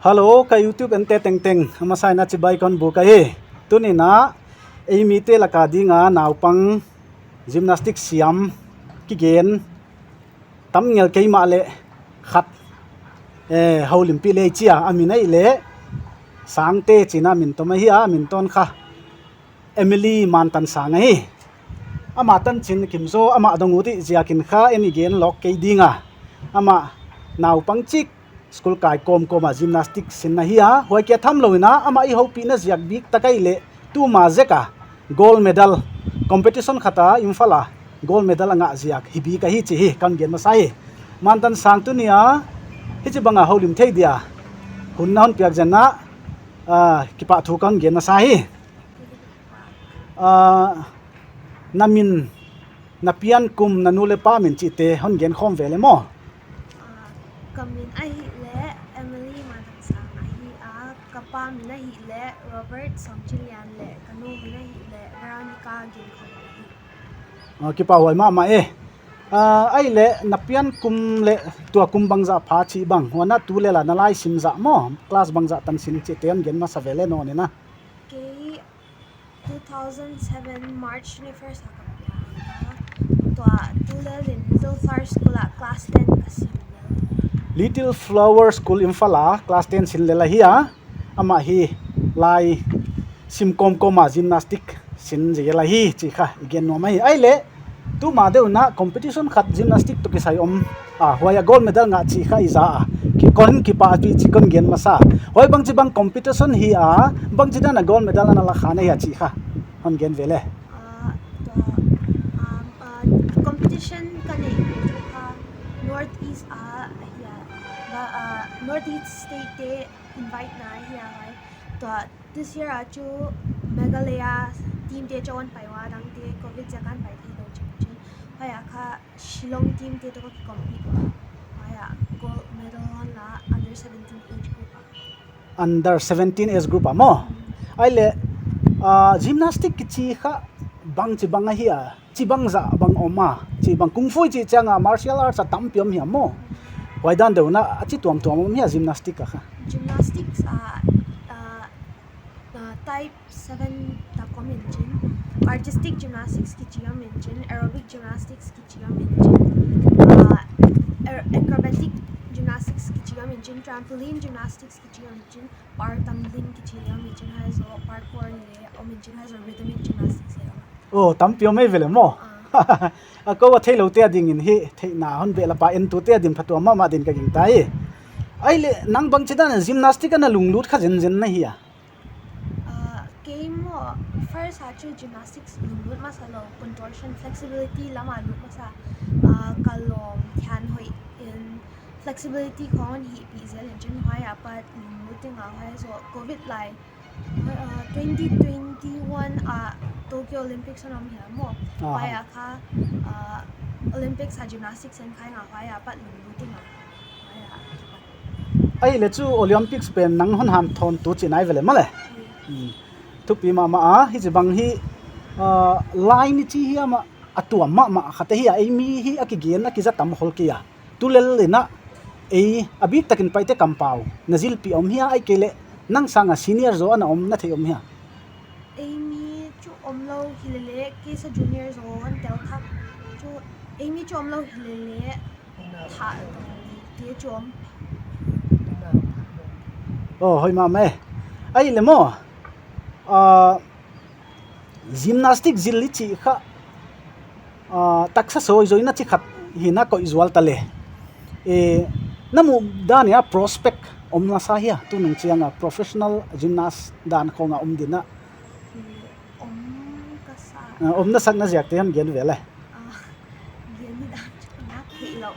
Hello, ka YouTube ente teng masai na chibai kon buka he. Tuni na Eimi te lakadi nga naupang gymnastics siam kigen tam ngel keima le khat holimpi le chia amina ile sangte china min to hi a min ton kha Emily Mantansang hi ama tan chin kimzo ama donguti ziakin kha eni gen lok ke dinga ama naupang chik school kai kom koma gymnastics sin na hi a hoi ke tham loina ama I hopi na ziak bik takai le tu ma zeka gold medal competition khata Imphal gold medal anga ziak hibi ka hi chi hi kan gen masai Mantansang tu nia hi chi banga holim thei dia hun naun piak janna kipa thu kan gen masai namin napian kum nanule pa min chi te hon gen khom vele mo kamin ahihleh Emily Mantansang kapa min ahihleh Robert Songchilian le kanu min ahihleh Veronica gin kipa hoi ma ai le napian kum le tua kum bangza pha chi bang wana tu le la nalai sim za mo class bangza tan sin chi ten gen ma savele no ne na ke 2007 March 21st tua tulel in Little Flower School class 10 kasi Little Flower School Imphal class 10 sinlel hi ama hi lai sim kom koma gymnastic sin je la hi chi kha igen no mai ai le tu ma deu na competition khat gymnastic to ki sai hoya gold medal nga chi kha iza ki kon ki pa pi chi kon gen masa hoi bang chi bang competition hi bang chi na gold medal na la khana ya chi kha hon gen vele competition kani northeast northeast state te invite na hiya hai to this year achu Meghalaya team te chon paiwa dang te covid jakan pai thi lo chin haya kha Shillong team te to compete haya gold medal la under 17 age group under 17 age group mo ai le gymnastic kichi kha bang chi bang hi chi bang za bang oma chi bang kung fu chi changa martial arts tam piom hi mo wai dan de na chi tuam mi gymnastic kha gymnastics type 7 ta mention artistic gymnastics kichial mention aerobic gymnastics kichial mention acrobatic gymnastics kichial mention trampoline gymnastics kichial mention par tumbling kichial mention has parkour le mention has rhythmic gymnastics tam piom mai vele mo ko wa thei lo te ding in hi thei na hon be la pa en tu te din phatu ma din ka ging tai ai le nang bang chida na gymnastic na lunglut kha jen na hi game first hachu gymnastics lunggulh masalo contortion flexibility lama lut masa kalom khan hoi in flexibility kon hi pizel engine hoya but lunggulh nga hai so covid lai 2021 Tokyo Olympics on hi mo hoya kha Olympics ha gymnastics en khai nga hoya but lunggulh nga ai le chu Olympics pen nang hon ham thon tu chinai vele male thupi ma hi jibang hi line chi hi ama atuam ma khate hi Eimi hi akigen akiza tam hol kia tulel lena abik takin paite kampau nazil pi om hi ai kele nang sanga senior zo ana om na the om hi Eimi chu omlo hilele ke sa junior zo an tel thak chu Eimi chu omlo hilele tha te chu om hoi ma me ai le mo gymnastic zilli chi kha taksa soi joina chi khat hina ko izual tale namu dania prospect omna sa hiya tu nung chianga professional gymnast dan khonga dina omna sakna jak te han gen vele gen da na khilo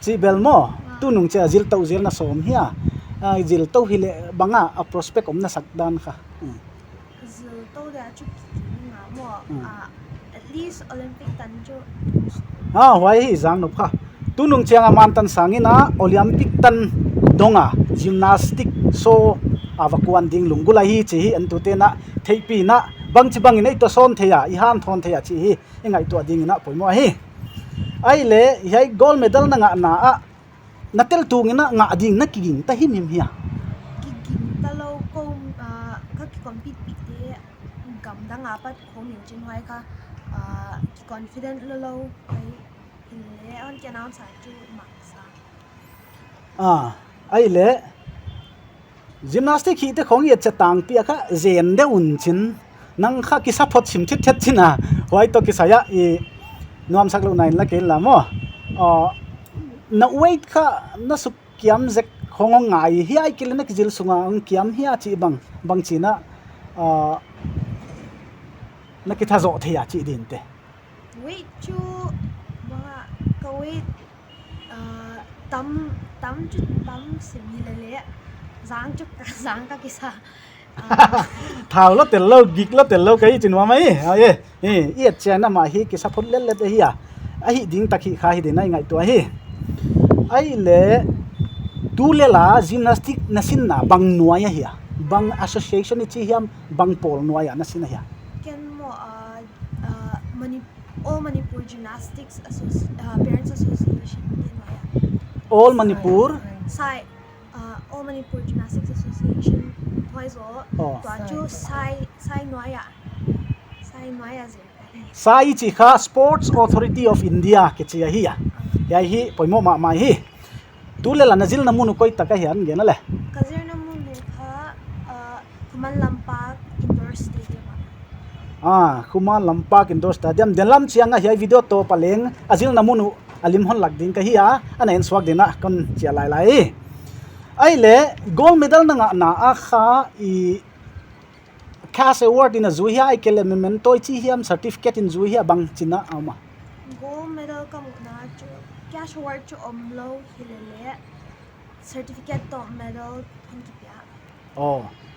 chi belmo tu nung cha zil tau zil na som hiya zil tau hile banga a prospect omna sak dan kha zil tau da chu na mo at least Olympic tan chu wai hi jang no kha tu nung chianga Mantansang ina Olympic tan donga gymnastic so avakuan ding lunggulh hi chi hi an tu te na theipi na bang chi bang nei to son theya I han thon theya chi hi engai to ding na poimo hi ai le hi gold medal na nga na na tel tu ngina nga ding na kiging ta him hia kiging talo kom ka ki compete pi te gam da nga pat khom yin chin hoi ka ki confident lo ai le on ki announce sa chu maksa ai le gymnastic hi te khong ye chatang pi kha zen de un chin nang kha ki sa phot sim thit china hoi to ki saya i nuam sak lo nine la ke la mo na weight kha na su kiam zek khong ngai hi ai kil na ki jil sunga ang kiam hi a chi bang china na ki tha zo the ya chi din te wait chu ba ka wait tam simi le zang ka kisa thao lo tel lo gig lo tel lo kai chin wa mai ye chana ma hi ki sa phot le le hi a hi ding takhi kha hi de nai ngai to hi ai le tu le la gymnastic nasin na bang nuaya hi bang association chi hiam bang pol nuaya nasin hi ken mo Manipur Gymnastics Parents Association all Manipur All Manipur Gymnastics Association hoizo to chu sai noya sai chi kha Sports Authority of India ke chi hi ya hi poimo ma hi tu le la nazil na munu koi taka hian gen le kazir na munu kha Khuman Lampak Indoor Stadium Khuman Lampak Indoor Stadium delam chianga hi video to paleng azil na munu alim hon lak ding ka hi ana en swak dina kon chia lai ai le gold medal na a kha i cash award in a zu hi ai kele memento chi hiam certificate in zu hi bang china ama gold medal kam na chu cash award chu omlo hilele certificate to medal thanki pya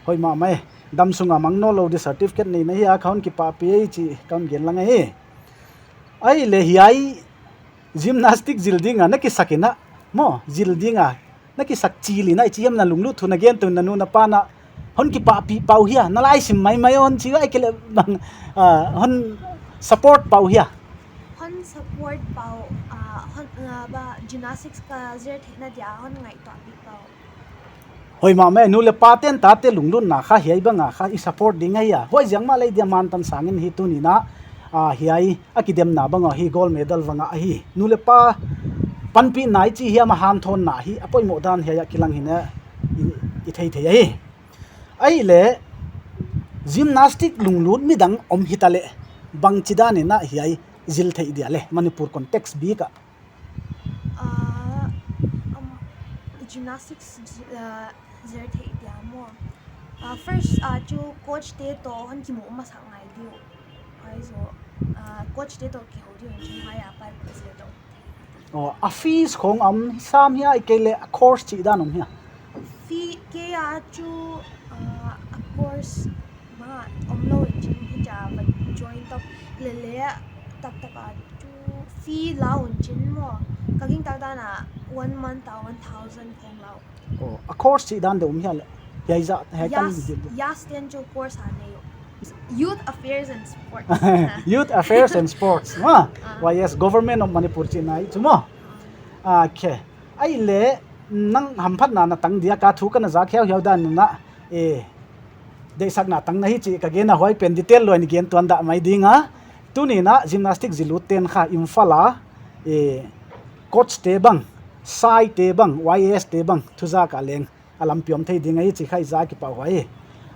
hoi ma mai dam sunga mangno lo de certificate nei na hi account ki pa pi chi kan gen langa hi ai le hi ai gymnastic jildinga na ki sakina mo jildinga na ki sak chili na chi yam na lunglu thuna gen tu na nu na pa na hon ki pa pi pau hia na lai sim mai on chi ai kele bang hon support pau hia hon support pau hon ba gymnastics ka zer thina dia hon ngai to pi pau hoi ma me nu le pa ten ta te lunglu na kha hiai banga kha i support ding ai ya hoi jang ma le dia man tan sangin hi tu ni na hiai akidem na banga hi gold medal wanga hi nu le pa panpi nai chi hiam hantawnna hi apoi mo dan hiya kilang hina i thei hi ai le gymnastic lunglut mi dang om hitale bang chidani na hiai zil thei dia le Manipur context bi ka gymnastics zer thei dia mo first chu coach te to han ki mo ma sang ngai dio ai zo coach te to ki ho dio chi mai apa se to a fees khong am sam hia ikele a course chi danom hia fee ke chu a course ma omlo chin hi ja ba join to le tak chu fee lao chin mo kaging ta na 1 month ta 1000 khong lao a course chi dan de hia le ya za ha kan ya stand chu course ha ne Youth Affairs and Sports. Youth Affairs and Sports. Yes, government of Manipur chinai chumo. Okay. Ai le nang hamphat na tang dia ka thu kana za kheu heu dan na de sak na tang na hi chi ka ge na hoi pen detail lo ni gen tuan da mai dinga tu ni na gymnastic zilu ten kha Imphal coach te bang sai te bang YS te bang thuza ka leng alam piom thei dinga hi chi khai za ki pa hoi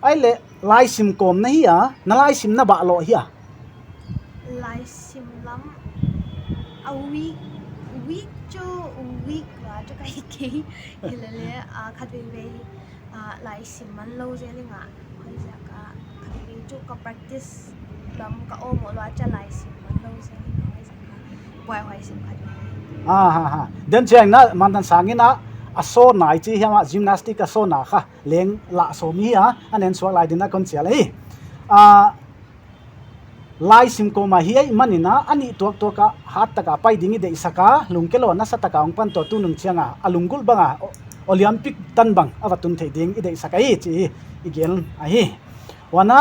ai le lai sim kom na hi na lai sim na ba lo hi lai sim lam a week wa cho kai ki hilale khatwe we lai sim man lo je linga hoi ja ka khatwe chu ka practice lam ka o mo lo cha lai sim man lo je linga hoi ja ka hoi sim khatwe den chang na Mantansang ina aso nai chi hiama gymnastic aso na kha leng la so mi anen so lai dina kon chia lai lai sim ko ma hi ai manina ani tok ka hat taka pai dingi de isaka lungkelo na sataka ongpan to tu nung chianga alunggulh banga olympic tan bang awatun thei ding ide isaka hi chi igel a hi wana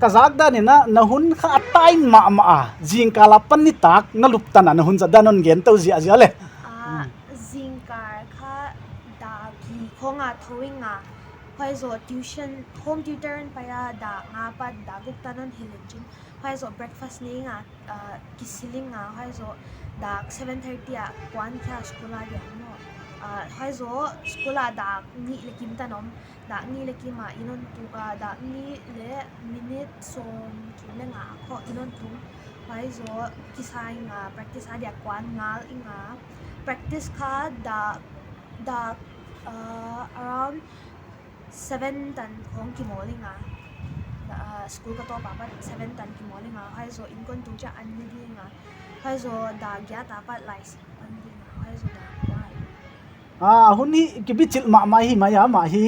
kazak da ni na hun kha time ma jing kala pan ni tak na luptana na hun za danon gen to zia le gar kha da gi khonga throwing nga phai zo tuition home tutor pa ya da nga pa da guk tanan hilenjin phai zo breakfast ni nga kisiling nga phai zo da 7:30 a kwan kha school a ya no phai zo school a da ni lekim tanom da ni lekima inon tu da ni le minute som kim le nga kho inon tu phai zo kisai nga practice a dia kwan ngal inga practice kha da around 7 tan khong ki morning school ka to pa 7 tan ki morning hai zo inkon tu cha an ni nga hai zo da gya ta pa lai si an ni hai zo da hun hi ki bi chil ma hi ma ya ma hi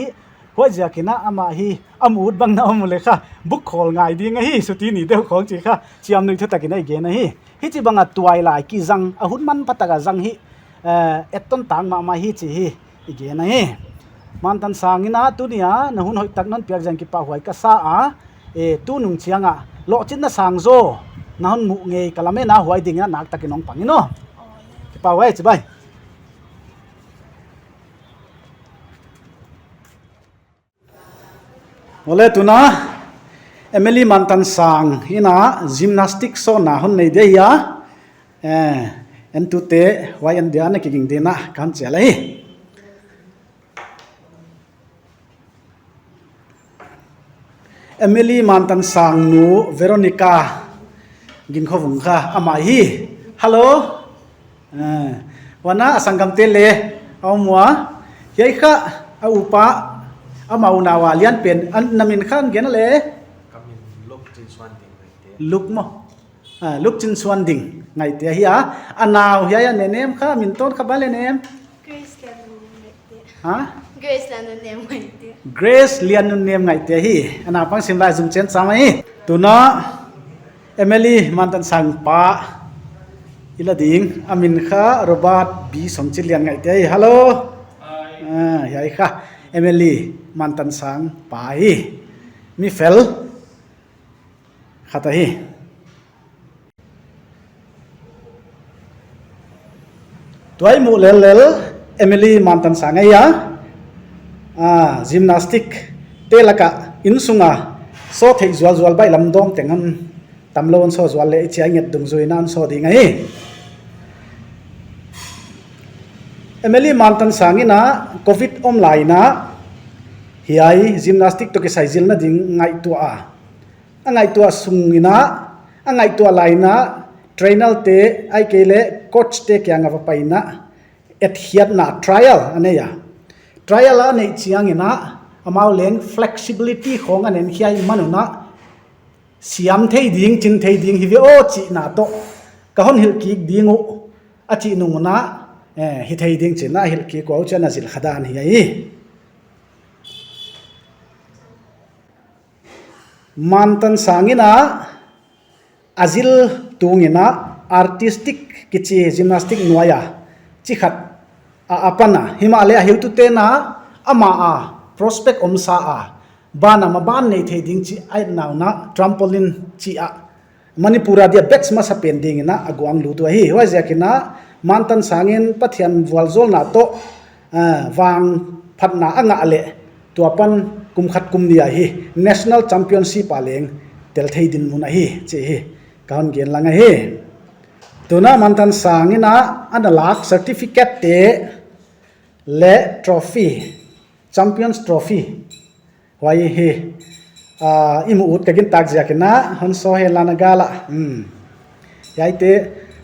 hoi ja kina ama hi amut bang na amule kha buk khol ngai ding hi suti ni de khong chi kha chiam nui thata kina ge na hi chi banga tuai lai ki jang ahun man pataga jang hi eton tang ma hi chi hi ge na hi Mantansang ina tunia na hun hoi tak non piak jang ki pa huai ka sa tu nung chianga lo chin na sang zo na hun mu nge kalame na huai ding na nak takinong pangino ki pa huai chi bai ole tuna Emily Mantansang ina gymnastics so na hun nei de ya en tu te wai an dia na ki ging de na kan chela hi Emily Mantansang nu Veronica gin khovung kha ama hi hello wana asangam te le awmwa yai kha aupa amauna wa lian pen an namin khan gen le kamin luk chin swan ding luk mo luk chin swan ding ngai te hi anaw ya ya nenem kha min ton kha bale nem Grace lian nun nem ngai te hi ana pang sim lai zum chen samai tuna Emily Mantansang pa ila ding amin kha Robert B somchi lian ngai te hi hello yai kha Emily Mantansang pa hi mi fel khata hi tuai mu lel Emily Mantansang ya gymnastic telaka insunga so thei zwal bai lamdom tengan tamlon so zwal le chi anget dung zoinan so ding ai Emily Mantansang ina covid online na hiai gymnastic to ke saijil na ding ngai tu a sungina angai tu laina trainer te ai kele coach te kyanga va paina et hiat na trial aneya trial ane chiang ina amau leng flexibility khong anen hiai manuna siam thei ding chin thei ding hi o chi na to ka hon hil ki dingu a chi nunguna hi thei ding chin na hil ki ko chana zil khadan hi ai Mantansang ina azil tungina artistic kichi gymnastic nuaya chikhat apana Himalaya hiltu te na ama prospect omsa bana maban nei thei ding chi ai naw na trampoline chi Manipur dia bets ma sa pending na aguang lu tu hi wa jakina Mantansangin pathian walzol na to wang phatna anga ale tuapan kumkhat kumnia hi national championship aleng tel thei din mun hi che hi kaun gen langa hi tuna Mantansang ina analak certificate te le trophy champions trophy wai hi imu ut kagin tak jakina hon so he lana gala yaite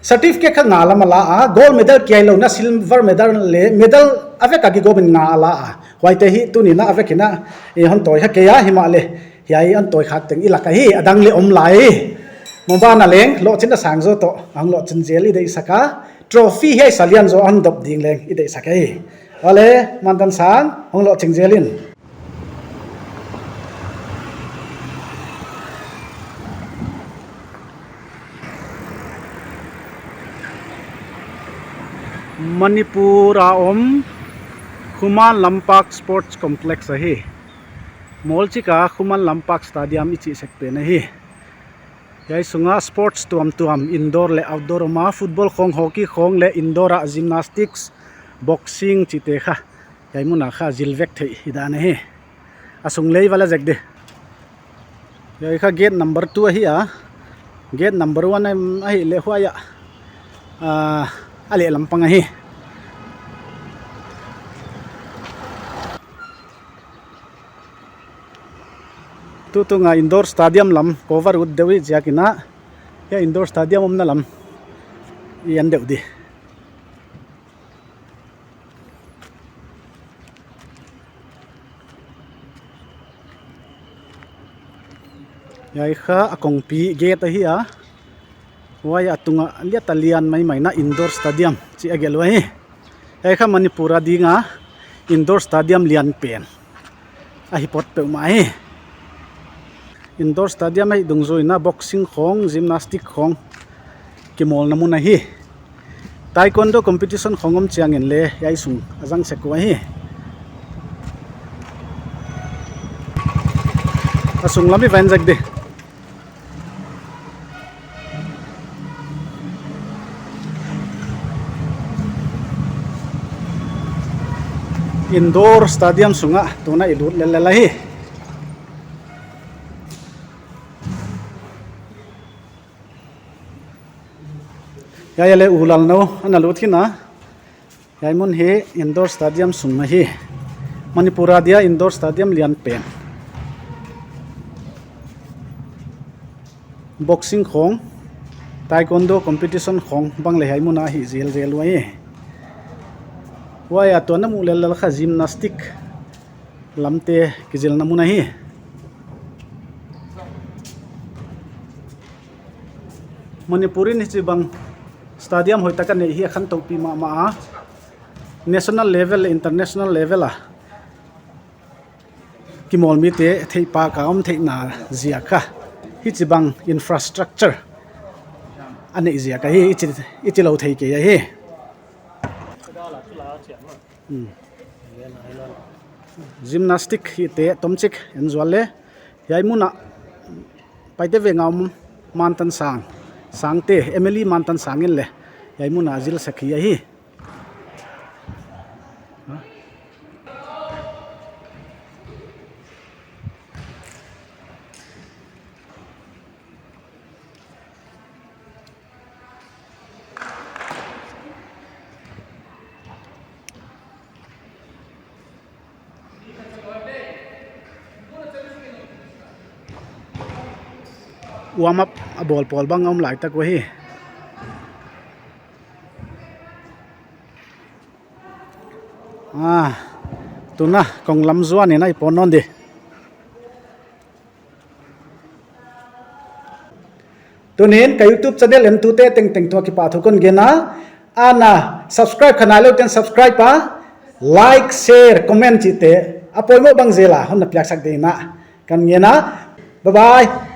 certificate kha ngala mala gold medal kiai lo na silver medal le medal ave ka gi gobin ngala wai te hi tunina ave kina hon toy ha ke ya himale yai an toy khak teng ilaka hi adang le om lai mobana leng lo chin da sang zo to ang lo chin jeli dei saka trophy he salian zo an dop ding leng idei sakai ale Mantansang hong lo ching jelin Manipur Khuman Lampak Sports Complex hi mall chika Khuman Lampak Stadium ichi sekpe na hi yai sunga sports tuam indoor le outdoor ma football khong hockey khong le indoor gymnastics boxing chite kha yaimuna kha jilvek thei hidane he asung lei wala jekde yai kha gate number 2 hi a gate number 1 ai ahileh huaya ale lampang hi tu nga indoor stadium lam cover ud dewi jakina ya indoor stadium omna lam yan deudi yai kha akong pi gate hi a waya atunga liatalian mai na indoor stadium chi agelwa hi yai kha manipura dinga indoor stadium lian pen a hi pot pe ma hi indoor stadium ai dungzoi na boxing khong gymnastic khong kimol namuna hi taekwondo competition khongom chiangin le yai sung ajang sekwa hi asung lami van jak de indoor stadium sunga tuna ilut lelahi ya le ulal no analut hina yaimun he indoor stadium sunga hi manipura dia indoor stadium lian pen boxing khong taekwondo competition khong bang le haimuna hi zel wai waya to na mulel kha gymnastic lamte kijel namuna hi manipurin hi bang stadium hoita ka nei hi khan to pi ma national level international level a kimol mi te thei pa ka thei na zia kha hi chi bang infrastructure ane zia ka hi ichi lo thei ke ya hi gymnastic hi te tomchik enzuale yaimuna paite vengam Mantansang sangte emily Mantansang in le yaimuna azil sakhiya hi warm up a ball pol bang om lai tak wa hi tuna kong lam zuan ni nai ponon de tunin ka YouTube channel em tu te teng to ki pa thukon gena ana subscribe khana lo ten subscribe pa like share comment chi te apoi mo bang zela hon na pyak sak de na kan gena bye bye